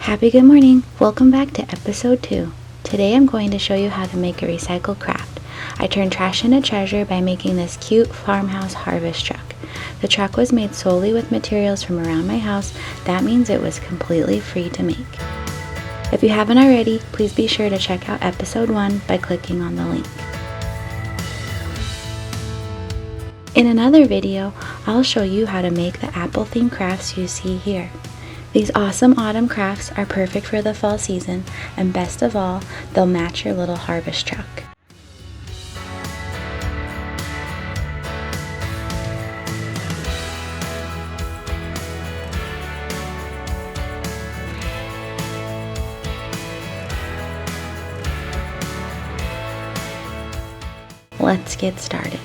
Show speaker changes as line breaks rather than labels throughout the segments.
Happy good morning! Welcome back to episode 2. Today I'm going to show you how to make a recycled craft. I turned trash into treasure by making this cute farmhouse harvest truck. The truck was made solely with materials from around my house. That means it was completely free to make. If you haven't already, please be sure to check out episode 1 by clicking on the link. In another video, I'll show you how to make the apple themed crafts you see here. These awesome autumn crafts are perfect for the fall season, and best of all, they'll match your little harvest truck. Let's get started.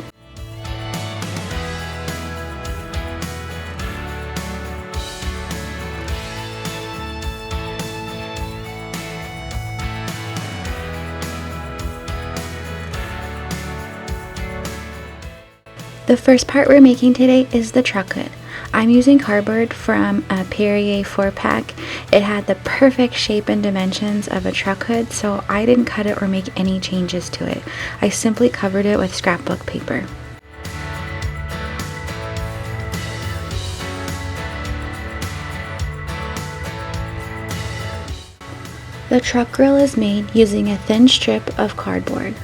The first part we're making today is the truck hood. I'm using cardboard from a Perrier 4-pack. It had the perfect shape and dimensions of a truck hood, so I didn't cut it or make any changes to it. I simply covered it with scrapbook paper. The truck grill is made using a thin strip of cardboard.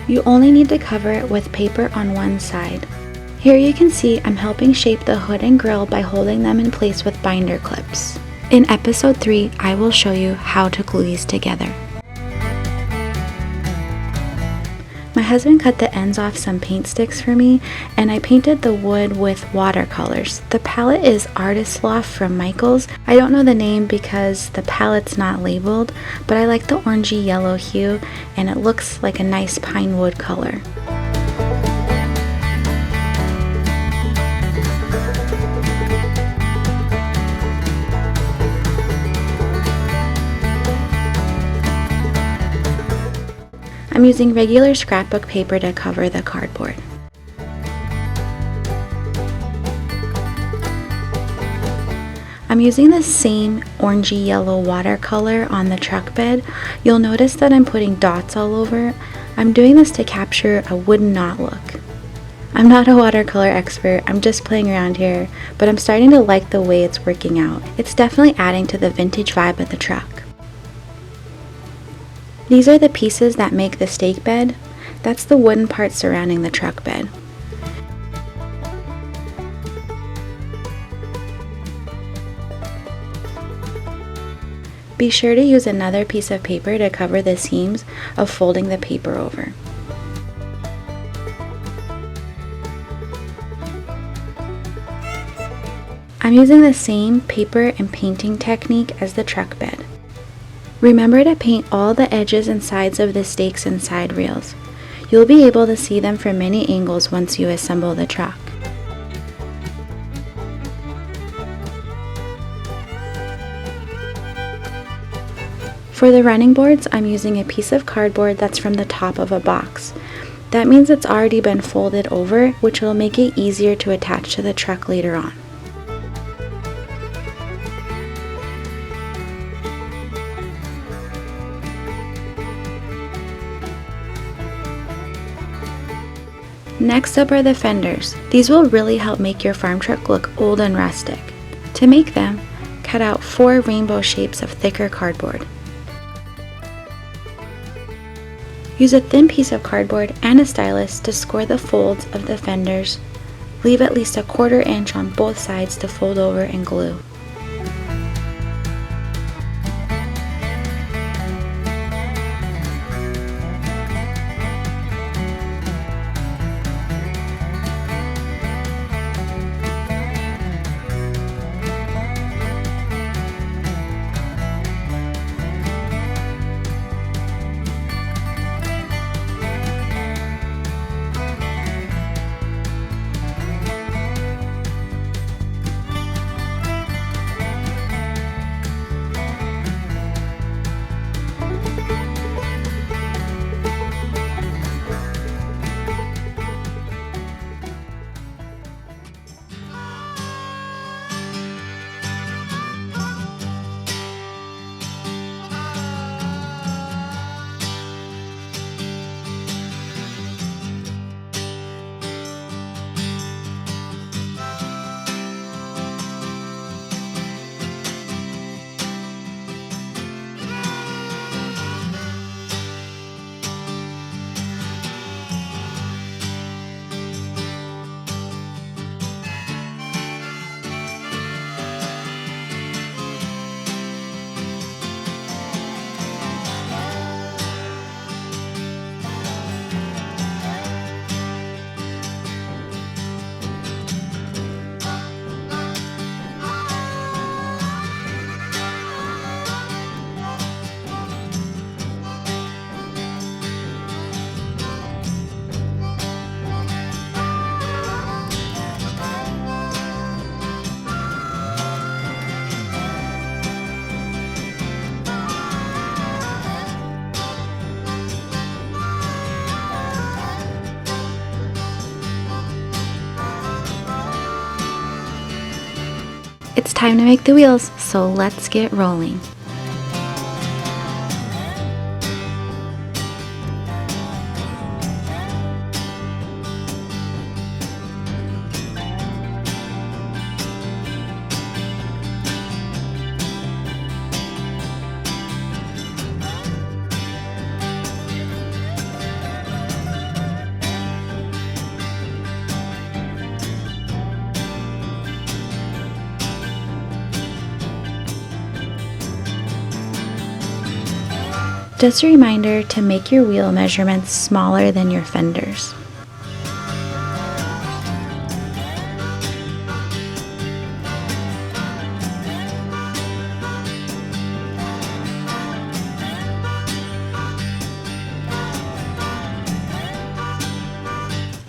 You only need to cover it with paper on one side. Here you can see I'm helping shape the hood and grill by holding them in place with binder clips. In episode 3, I will show you how to glue these together. My husband cut the ends off some paint sticks for me, and I painted the wood with watercolors. The palette is Artist Loft from Michaels. I don't know the name because the palette's not labeled, but I like the orangey yellow hue, and it looks like a nice pine wood color. I'm using regular scrapbook paper to cover the cardboard. I'm using the same orangey yellow watercolor on the truck bed. You'll notice that I'm putting dots all over. I'm doing this to capture a wooden knot look. I'm not a watercolor expert, I'm just playing around here, but I'm starting to like the way it's working out. It's definitely adding to the vintage vibe of the truck. These are the pieces that make the stake bed. That's the wooden part surrounding the truck bed. Be sure to use another piece of paper to cover the seams of folding the paper over. I'm using the same paper and painting technique as the truck bed. Remember to paint all the edges and sides of the stakes and side rails. You'll be able to see them from many angles once you assemble the truck. For the running boards, I'm using a piece of cardboard that's from the top of a box. That means it's already been folded over, which will make it easier to attach to the truck later on. Next up are the fenders. These will really help make your farm truck look old and rustic. To make them, cut out 4 rainbow shapes of thicker cardboard. Use a thin piece of cardboard and a stylus to score the folds of the fenders. Leave at least a 1/4 inch on both sides to fold over and glue. It's time to make the wheels, so let's get rolling. Just a reminder to make your wheel measurements smaller than your fenders.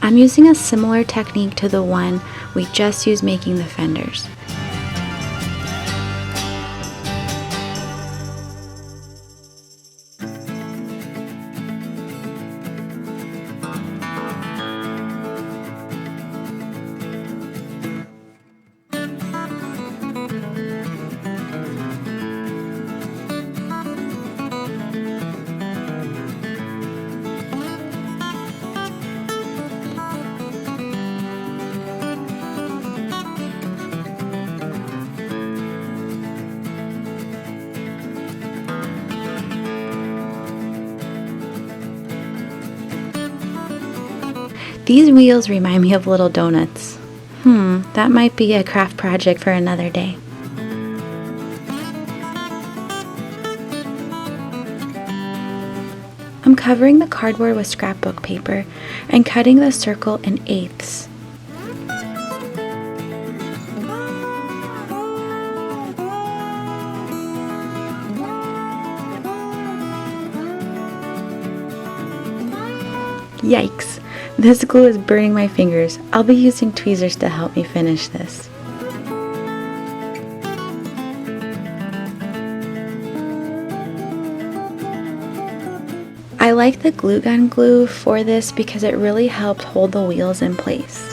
I'm using a similar technique to the one we just used making the fenders. These wheels remind me of little donuts. That might be a craft project for another day. I'm covering the cardboard with scrapbook paper and cutting the circle in 1/8. Yikes! This glue is burning my fingers. I'll be using tweezers to help me finish this. I like the glue gun glue for this because it really helped hold the wheels in place.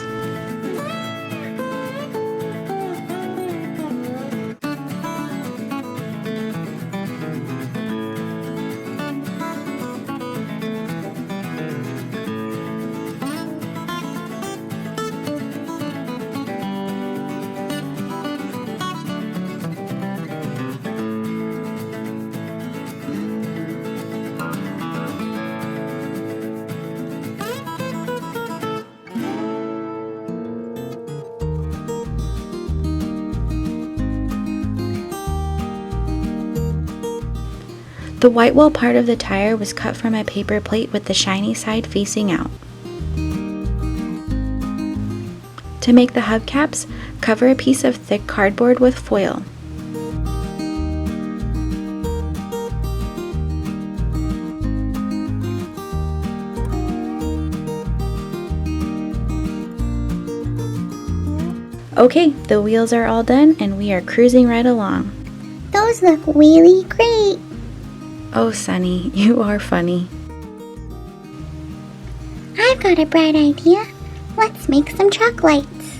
The white wall part of the tire was cut from a paper plate with the shiny side facing out. To make the hubcaps, cover a piece of thick cardboard with foil. Okay, the wheels are all done and we are cruising right along.
Those look really great.
Oh, Sunny, you are funny.
I've got a bright idea. Let's make some truck lights.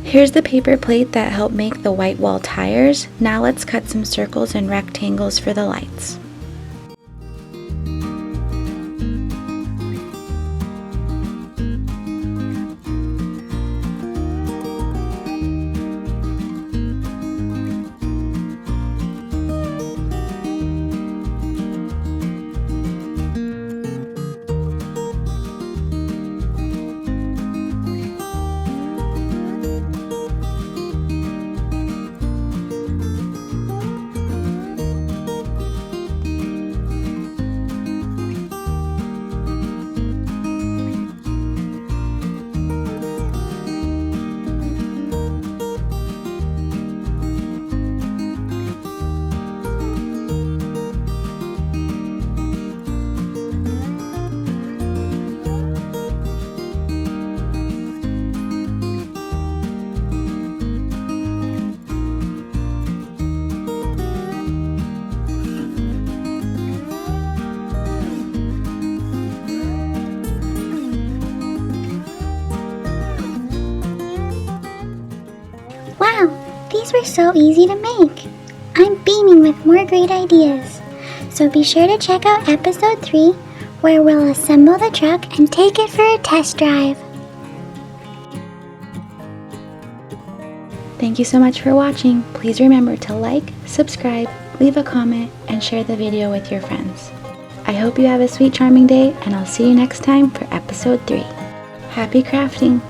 Here's the paper plate that helped make the white wall tires. Now let's cut some circles and rectangles for the lights.
These were so easy to make. I'm beaming with more great ideas. So be sure to check out episode 3, where we'll assemble the truck and take it for a test drive.
Thank you so much for watching. Please remember to like, subscribe, leave a comment, and share the video with your friends. I hope you have a sweet, charming day, and I'll see you next time for episode 3. Happy crafting!